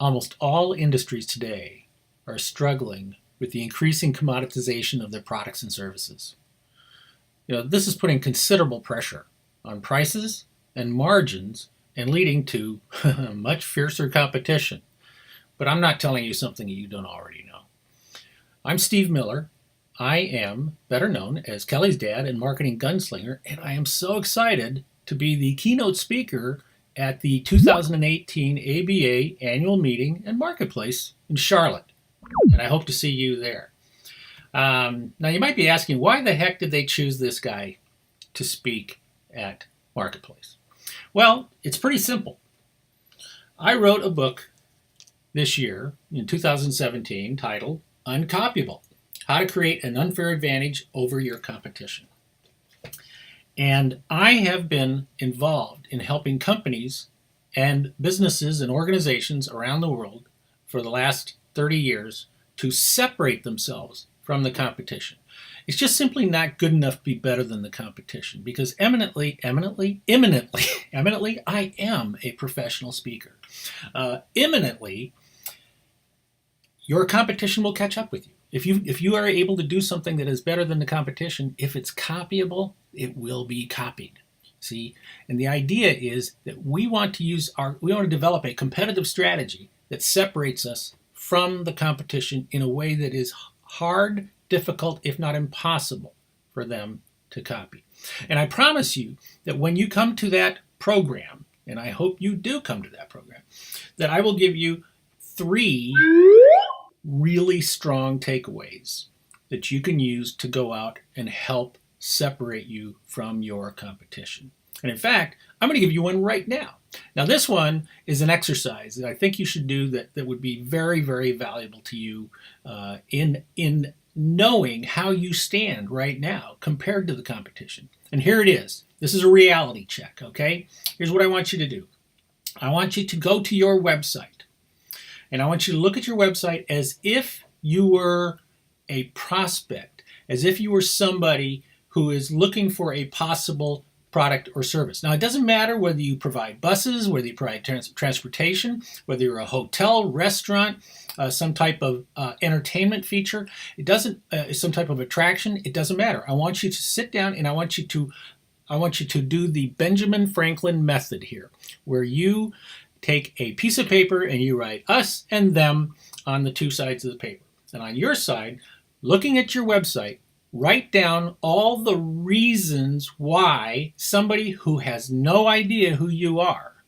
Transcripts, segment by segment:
Almost all industries today are struggling with the increasing commoditization of their products and services. This is putting considerable pressure on prices and margins and leading to much fiercer competition. But I'm not telling you something you don't already know. I'm Steve Miller. I am better known as Kelly's dad and marketing gunslinger, and I am so excited to be the keynote speaker at the 2018 ABA annual meeting and marketplace in Charlotte. And I hope to see you there. Now you might be asking, why the heck did they choose this guy to speak at Marketplace? Well, it's pretty simple. I wrote a book this year in 2017 titled UNCOPYABLE: How to Create an Unfair Advantage Over Your Competition. And I have been involved in helping companies and businesses and organizations around the world for the last 30 years to separate themselves from the competition. It's just simply not good enough to be better than the competition, because eminently, I am a professional speaker. Imminently, your competition will catch up with you. If you are able to do something that is better than the competition, if it's copyable, it will be copied. See? And the idea is that we want to develop a competitive strategy that separates us from the competition in a way that is hard, difficult, if not impossible for them to copy. And I promise you that when you come to that program, and I hope you do come to that program, that I will give you 3 really strong takeaways that you can use to go out and help separate you from your competition. And in fact, I'm going to give you one right now. Now, this one is an exercise that I think you should do that would be very, very valuable to you in knowing how you stand right now compared to the competition. And here it is. This is a reality check, okay? Here's what I want you to do. I want you to go to your website. And I want you to look at your website as if you were a prospect, as if you were somebody who is looking for a possible product or service. Now, it doesn't matter whether you provide buses, whether you provide transportation, whether you're a hotel, restaurant, some type of entertainment feature. It doesn't, some type of attraction. It doesn't matter. I want you to sit down and I want you to do the Benjamin Franklin method here, where you take a piece of paper and you write us and them on the 2 sides of the paper. And on your side, looking at your website, write down all the reasons why somebody who has no idea who you are,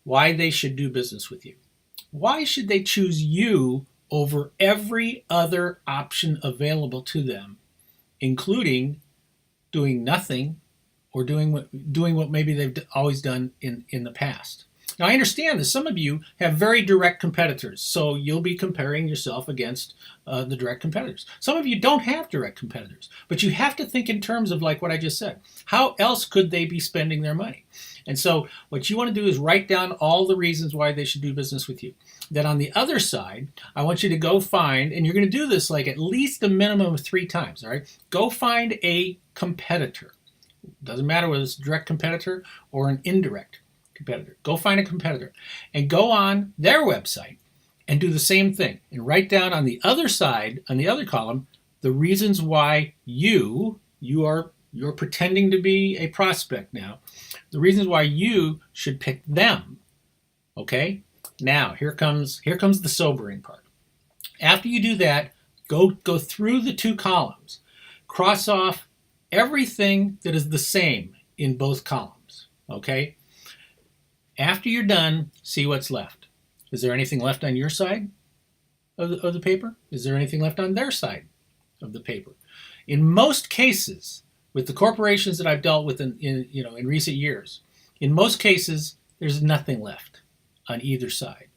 why they should do business with you. Why should they choose you over every other option available to them, including doing nothing or doing what maybe they've always done in the past? Now, I understand that some of you have very direct competitors, so you'll be comparing yourself against the direct competitors. Some of you don't have direct competitors, but you have to think in terms of like what I just said. How else could they be spending their money? And so what you want to do is write down all the reasons why they should do business with you. Then on the other side, I want you to go find, and you're going to do this like at least a minimum of 3 times, all right? Go find a competitor. Doesn't matter whether it's a direct competitor or an indirect competitor. Go find a competitor and go on their website and do the same thing and write down on the other side, on the other column, the reasons why you're pretending to be a prospect now, the reasons why you should pick them. Okay? Now, here comes the sobering part. After you do that, go through the 2 columns. Cross off everything that is the same in both columns. Okay? After you're done, see what's left. Is there anything left on your side of the paper? Is there anything left on their side of the paper? In most cases, with the corporations that I've dealt with in recent years, in most cases, there's nothing left on either side,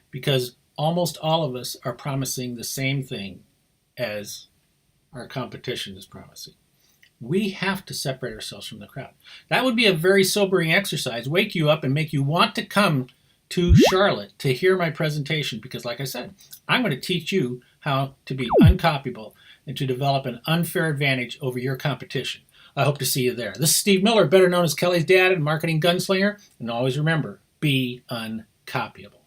because almost all of us are promising the same thing as our competition is promising. We have to separate ourselves from the crowd. That would be a very sobering exercise, wake you up and make you want to come to Charlotte to hear my presentation, because like I said, I'm going to teach you how to be uncopyable and to develop an unfair advantage over your competition. I hope to see you there. This is Steve Miller, better known as Kelly's dad and marketing gunslinger, and always remember, be uncopyable.